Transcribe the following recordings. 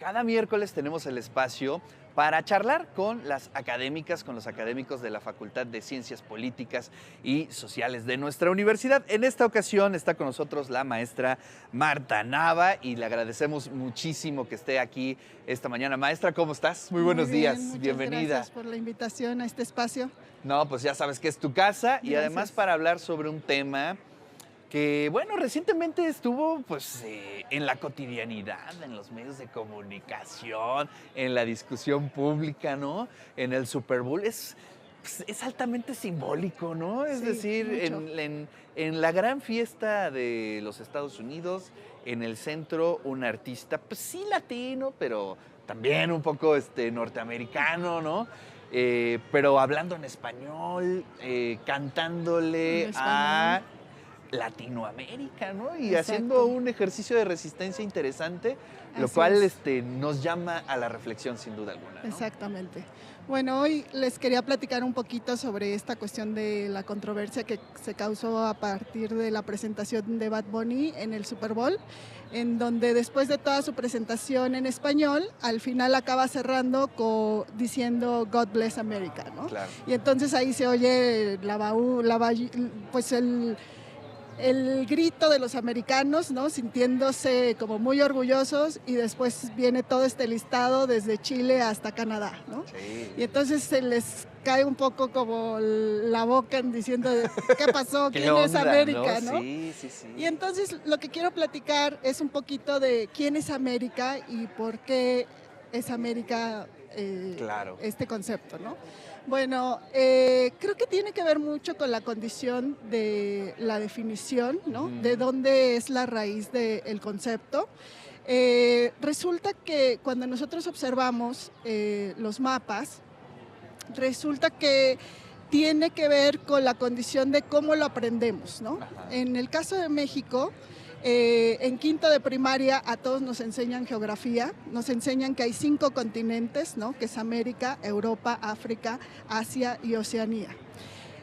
Cada miércoles tenemos el espacio para charlar con las académicas, con los académicos de la Facultad de Ciencias Políticas y Sociales de nuestra universidad. En esta ocasión está con nosotros la maestra Marta Nava y le agradecemos muchísimo que esté aquí esta mañana. Maestra, ¿cómo estás? Muy buenos días, bienvenida. Gracias por la invitación a este espacio. No, pues ya sabes que es tu casa y Gracias. además para hablar sobre un tema que, bueno, recientemente estuvo en la cotidianidad, en los medios de comunicación, en la discusión pública, ¿no? En el Super Bowl. Es altamente simbólico, ¿no? Es Sí, decir, mucho. en la gran fiesta de los Estados Unidos, en el centro, un artista, pues sí latino, pero también un poco norteamericano, ¿no? Pero hablando en español, cantándole En a español. Latinoamérica, ¿no? Y Exacto. haciendo un ejercicio de resistencia interesante, lo Así cual es. nos llama a la reflexión sin duda alguna, ¿no? Exactamente. Bueno, hoy les quería platicar un poquito sobre esta cuestión de la controversia que se causó a partir de la presentación de Bad Bunny en el Super Bowl, en donde después de toda su presentación en español, al final acaba cerrando diciendo God Bless America, ¿no? Claro. Y entonces ahí se oye pues el grito de los americanos, ¿no? Sintiéndose como muy orgullosos, y después viene todo este listado desde Chile hasta Canadá, ¿no? Sí. Y entonces se les cae un poco como la boca en diciendo ¿qué pasó? ¿Qué ¿Quién es onda, América? ¿no? Sí, sí, sí. Y entonces lo que quiero platicar es un poquito de quién es América y por qué es América Claro. este concepto, ¿no? Bueno, creo que tiene que ver mucho con la condición de la definición, ¿no? Ujú. De dónde es la raíz del concepto. Resulta que cuando nosotros observamos los mapas, resulta que tiene que ver con la condición de cómo lo aprendemos, ¿no? Ajá. En el caso de México, en quinto de primaria a todos nos enseñan geografía, nos enseñan que hay 5 continentes, ¿no? Que es América, Europa, África, Asia y Oceanía.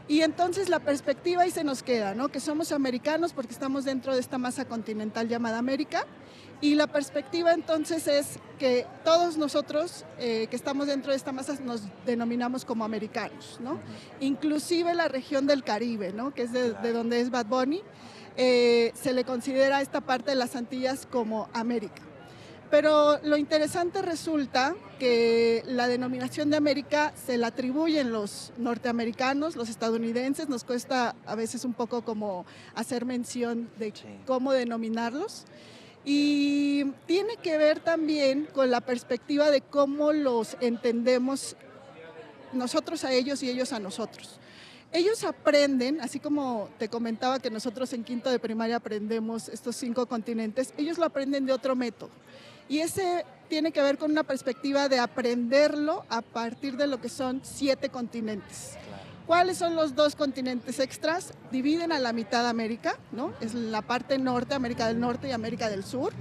Y entonces la perspectiva ahí se nos queda, ¿no? Que somos americanos porque estamos dentro de esta masa continental llamada América. Y la perspectiva entonces es que todos nosotros que estamos dentro de esta masa nos denominamos como americanos, ¿no? Ujú. Inclusive la región del Caribe, ¿no? Que es de donde es Bad Bunny, se le considera esta parte de las Antillas como América. Pero lo interesante resulta que la denominación de América se la atribuyen los norteamericanos, los estadounidenses. Nos cuesta a veces un poco como hacer mención de Sí. cómo denominarlos. Y tiene que ver también con la perspectiva de cómo los entendemos nosotros a ellos y ellos a nosotros. Ellos aprenden, así como te comentaba que nosotros en quinto de primaria aprendemos estos 5 continentes, ellos lo aprenden de otro método. Y ese tiene que ver con una perspectiva de aprenderlo a partir de lo que son 7 continentes. Claro. ¿Cuáles son los 2 continentes extras? Dividen a la mitad América, ¿no? Es la parte norte, América del Norte y América del Sur,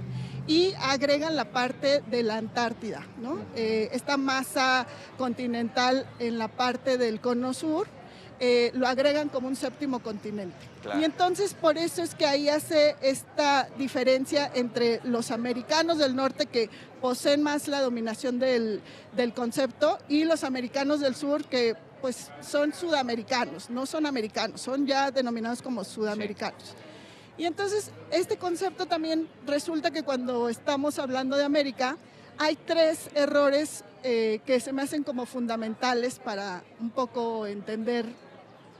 y agregan la parte de la Antártida, ¿no? Esta masa continental en la parte del cono sur, lo agregan como un 7º continente. Claro. Y entonces por eso es que ahí hace esta diferencia entre los americanos del norte, que poseen más la dominación del concepto, y los americanos del sur, que pues son sudamericanos, no son americanos, son ya denominados como sudamericanos. Sí. Y entonces este concepto también resulta que cuando estamos hablando de América, hay 3 errores que se me hacen como fundamentales para un poco entender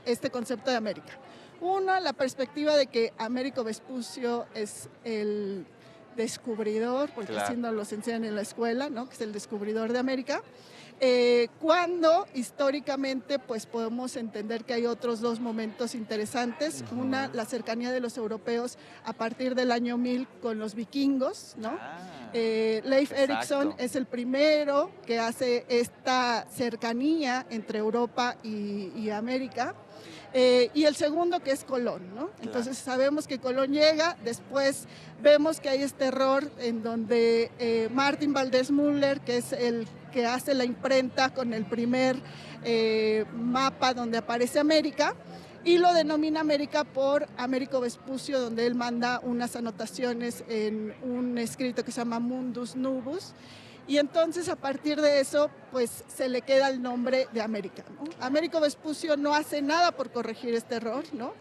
este concepto de América. Uno, la perspectiva de que Américo Vespucio es el descubridor, porque Claro. así nos los enseñan en la escuela, ¿no? Que es el descubridor de América. Cuando históricamente pues podemos entender que hay otros 2 momentos interesantes. Ujú. Una, la cercanía de los europeos a partir del año 1000 con los vikingos, ¿no? Leif Exacto. Erikson es el primero que hace esta cercanía entre Europa y América. Y el segundo, que es Colón, ¿no? Entonces sabemos que Colón llega, después vemos que hay este error en donde Martin Valdés Müller, que es el que hace la imprenta con el primer mapa donde aparece América, y lo denomina América por Américo Vespucio, donde él manda unas anotaciones en un escrito que se llama Mundus Novus. y entonces a partir de eso pues se le queda el nombre de América, ¿no? Américo Vespucio no hace nada por corregir este error, ¿no?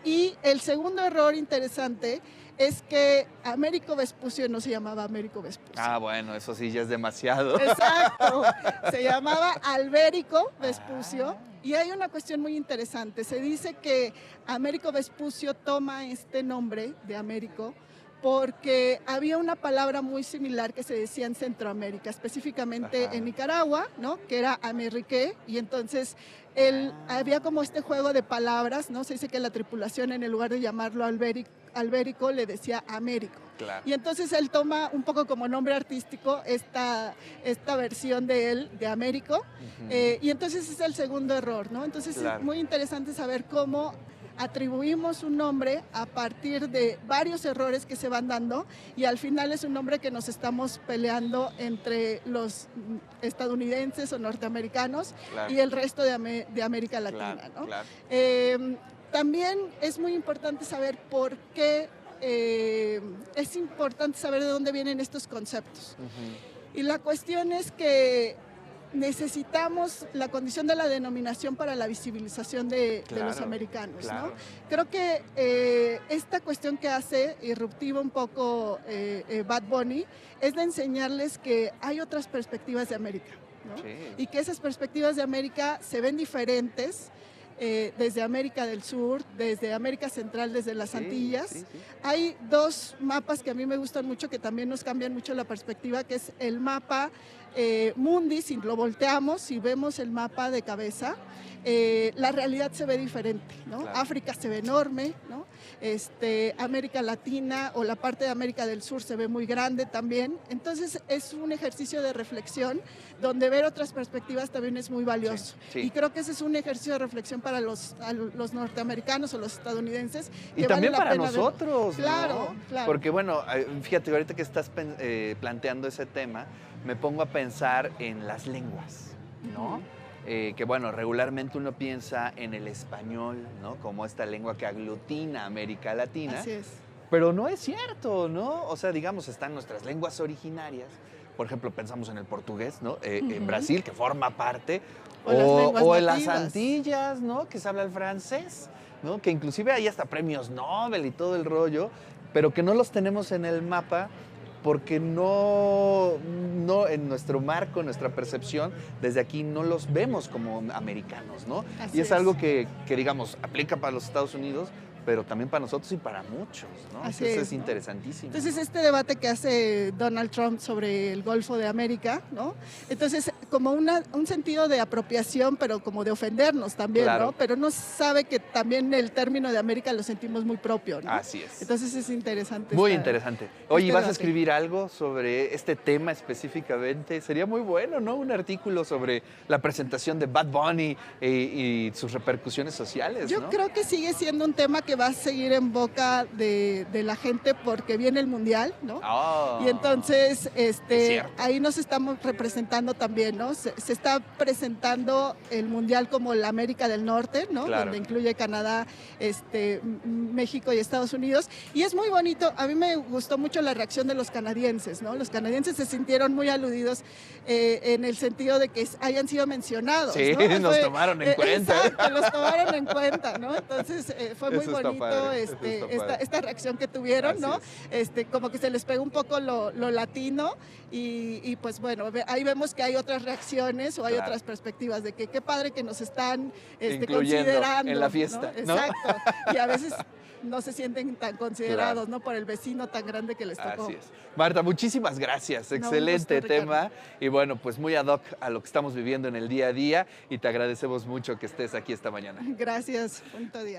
Y el segundo error interesante es que Américo Vespucio no se llamaba Américo Vespucio. Ah, bueno, eso sí ya es demasiado. Exacto, se llamaba Albérico Vespucio. Y hay una cuestión muy interesante. Se dice que Américo Vespucio toma este nombre de Américo porque había una palabra muy similar que se decía en Centroamérica, específicamente en Nicaragua, ¿no? Que era Amerique, y entonces había como este juego de palabras, ¿no? Se dice que la tripulación, en el lugar de llamarlo Albérico, le decía Américo. Claro. Y entonces él toma un poco como nombre artístico esta versión de él, de Américo, y entonces es el segundo error, ¿no? Entonces es muy interesante saber cómo atribuimos un nombre a partir de varios errores que se van dando, y al final es un nombre que nos estamos peleando entre los estadounidenses o norteamericanos y el resto de América Latina, ¿no? También es muy importante saber por qué, es importante saber de dónde vienen estos conceptos. Y la cuestión es que necesitamos la condición de la denominación para la visibilización de los americanos, ¿no? Creo que esta cuestión que hace irruptiva un poco Bad Bunny es de enseñarles que hay otras perspectivas de América, ¿no? Y que esas perspectivas de América se ven diferentes desde América del Sur, desde América Central, desde las Antillas. Hay dos mapas que a mí me gustan mucho, que también nos cambian mucho la perspectiva, que es el mapa Mundi. Si lo volteamos, si vemos el mapa de cabeza, la realidad se ve diferente, ¿no? África se ve enorme, ¿no? América Latina o la parte de América del Sur se ve muy grande también. Entonces es un ejercicio de reflexión donde ver otras perspectivas también es muy valioso. Y creo que ese es un ejercicio de reflexión para los norteamericanos o los estadounidenses. Y también para nosotros, ¿no? Claro. Porque bueno, fíjate, ahorita que estás planteando ese tema, me pongo a pensar en las lenguas, ¿no? Que bueno, regularmente uno piensa en el español, ¿no? Como esta lengua que aglutina a América Latina. Así es. Pero no es cierto, ¿no? O sea, digamos, están nuestras lenguas originarias. Por ejemplo, pensamos en el portugués, ¿no? En Brasil, que forma parte. O en las Antillas, ¿no? Que se habla el francés, ¿no? Que inclusive hay hasta premios Nobel y todo el rollo, pero que no los tenemos en el mapa porque no en nuestro marco, nuestra percepción, desde aquí no los vemos como americanos, ¿no? Así y es algo que, digamos, aplica para los Estados Unidos, pero también para nosotros y para muchos, ¿no? Así Eso es, es interesantísimo. Entonces, este debate que hace Donald Trump sobre el Golfo de América, ¿no? Entonces, como un sentido de apropiación, pero como de ofendernos también, ¿no? Pero no sabe que también el término de América lo sentimos muy propio, ¿no? Así es. Entonces, es interesante. Muy interesante. Oye, ¿vas a escribir algo sobre este tema específicamente? Sería muy bueno, ¿no? Un artículo sobre la presentación de Bad Bunny y sus repercusiones sociales, Yo ¿no? creo que sigue siendo un tema que va a seguir en boca de la gente porque viene el Mundial, ¿no? Y entonces ahí nos estamos representando también, ¿no? Se está presentando el Mundial como la América del Norte, ¿no? Donde incluye Canadá, México y Estados Unidos. Y es muy bonito, a mí me gustó mucho la reacción de los canadienses, ¿no? Los canadienses se sintieron muy aludidos en el sentido de que hayan sido mencionados, ¿no? Nos tomaron en cuenta. Exacto, los tomaron en cuenta, ¿no? Entonces fue muy bonito esta reacción que tuvieron, ¿no? Como que se les pegó un poco lo latino y pues bueno, ahí vemos que hay otras reacciones o hay otras perspectivas de que qué padre que nos están considerando en la fiesta, ¿no? Exacto. Y a veces no se sienten tan considerados, ¿no? Por el vecino tan grande que les tocó. Así es. Marta, muchísimas gracias. Excelente tema. Y bueno, pues muy ad hoc a lo que estamos viviendo en el día a día y te agradecemos mucho que estés aquí esta mañana. Gracias. Bonito día.